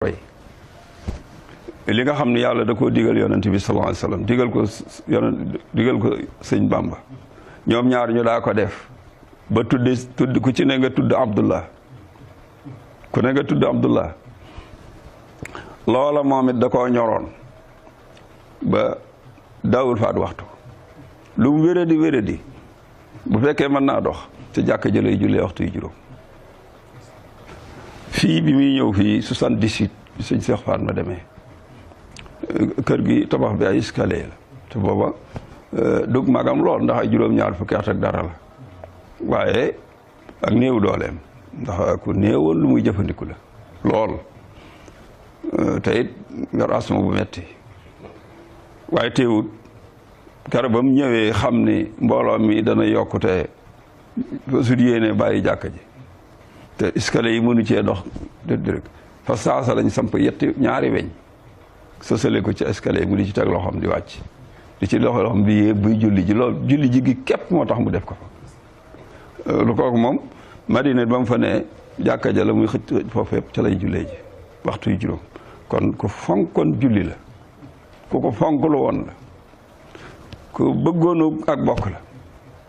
roy li nga xam ne yàlla da koo digal yonent bi sallallahu alayhi wasallam digal ko sëñ Bamba ñoom ñaar ñu daa ko def ba tudd ku ci ne nga tudd Abdullah ku ne nga tudd Abdullah loola moom it da koo ñoroon ba daawul faat waxtu lu mu wéradi bu fekkee mën naa dox ci jàkk jëlay jullee waxtu yu juróom fii bi muy ñëw fii 78 sëñ Cheikh Fall ma demee kër gi tabax bi ay escalier la te booba dug magam lool ndax ay juróom-ñaar fukki at ak dara la waaye ak néew dooleem ndax ku néewoon lu muy jëfandiku la lool te it yor asma bu metti waaye teewut keroog ba mu ñëwee xam ni mbooloo mi dana yokkute su yéene bàyyi jàkka ji te escalier yi mënu cee dox dëgg fa saasa lañ samp ñaari weñ sosale ko ci escalier mu di ci teg loxoom di wàcc di ci loxoom bi yéeg buy julli ji loolu julli ji gi képp moo tax mu def ko fa lu kooku moom Madina ba mu fa ne jàkka ja la muy xëcc foofu yëpp ca lay jullee ji waxtu yu juróom kon ku fonkoon julli la ku ko fonk lu woon la ku bëggoonu ak bokk la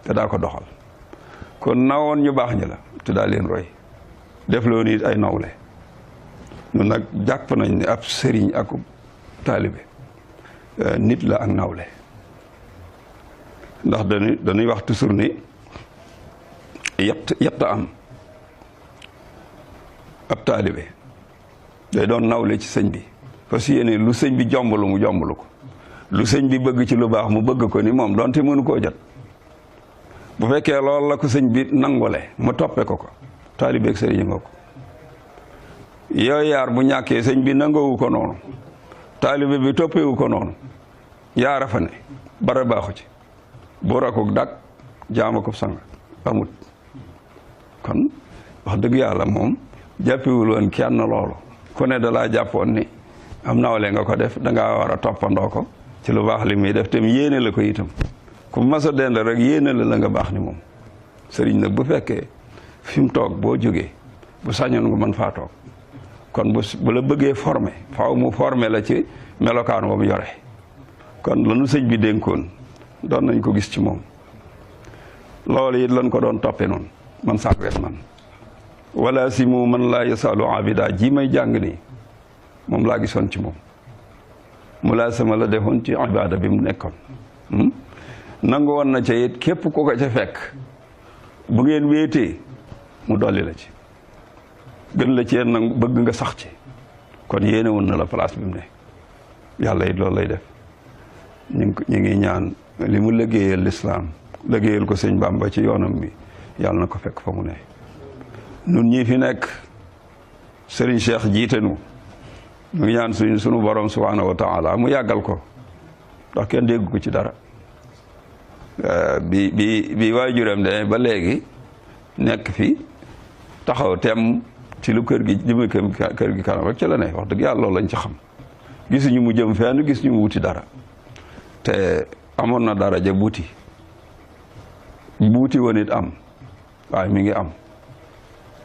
te daa ko doxal kon nawoon ñu baax ñi la te daa leen roy def loo nit ay nawle ñun nag jàpp nañ ne ab sëriñ ak taalibe nit la ak nawle ndax dañuy wax toujours ni yett am ab taalibe day doon nawle ci sëñ bi parce que yéene lu sëñ bi jomblu mu jomblu ko lu sëñ bi bëgg ci lu baax mu bëgg ko ni moom donte mënu koo jot bu fekkee loolu la ko sëñ bi nangule mu toppe ko taalibe ak sëriñ nga ko yooyu yaar bu ñàkkee sëñ bi nangowu ko noonu taalibe bi toppewu ko noonu yaara fa ne bara baaxu ci bu rakuk dak jaama ko sang amut kon wax dëgg yàlla moom jàppewul woon kenn loolu ku ne da laa jàppoon ni am nawle nga ko def dangaa war a toppandoo ko ci lu baax li muy def tam yéene la ko itam ku mas a dend rek yéene la nga baax ni moom sëriñ nag bu fekkee fi mu toog boo jógee bu sañoon nga mën faa toog kon bu la bëggee formé faaw mu formé la ci melokaan wa mu yore kon lanu sëñ bi dénkoon doon nañ ko gis ci moom loolu it lan ko doon toppe noonu man sàkkwet man wala si mu man laa yasalu abida ji may jàng nii moom laa gisoon ci moom mu laa sama la defoon ci ibada bi mu nekkoon nangu woon na ca it képp ku ko ca fekk bu ngeen wéetee mu dolli la ci gën la cee nag bëgg nga sax ci kon yéene woon na la place bi mu ne yàlla it loolu lay def ñu ngi ñaan li mu liggéeyal lislaam liggéeyal ko sëñ Bamba ci yoonam bi yàlla na ko fekk fa mu ne nun ñii fi nekk sëriñ Cheikh jiite nu ñu ngi ñaan sunu borom subhanahu wa taala mu yàggal ko ndax kenn dégg ko ci dara bi waajuram de ba léegi nekk fi taxaw tem ci lu kër gi jëme kër gi kanam rek ci la ne wax dëgg yàlla loolu lañ ci xam gisuñu mu jëm fenn gis ñu mu wuti dara te amoon na daraja buuti woon it am waaye mi ngi am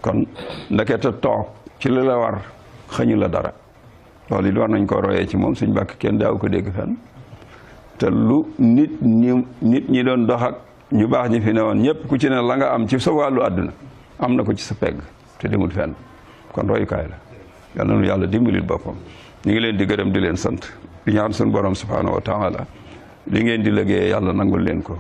kon ndekete toog ci li la war xëñu la dara loolu it war nañ ko royee ci moom suñ bàkk kenn daaw ko dégg fenn te lu nit ñi doon dox ak ñu baax ñi fi ne woon ñëpp ku ci ne la nga am ci sa wàllu àdduna am na ko ci sa pegg te demul fenn kon royukaay la yal na nu yàlla dimbalil boppam ñu ngi leen di gërëm di leen sant di ñaan suñu borom subhanahu wa taala li ngeen di liggéey yàlla nangul leen ko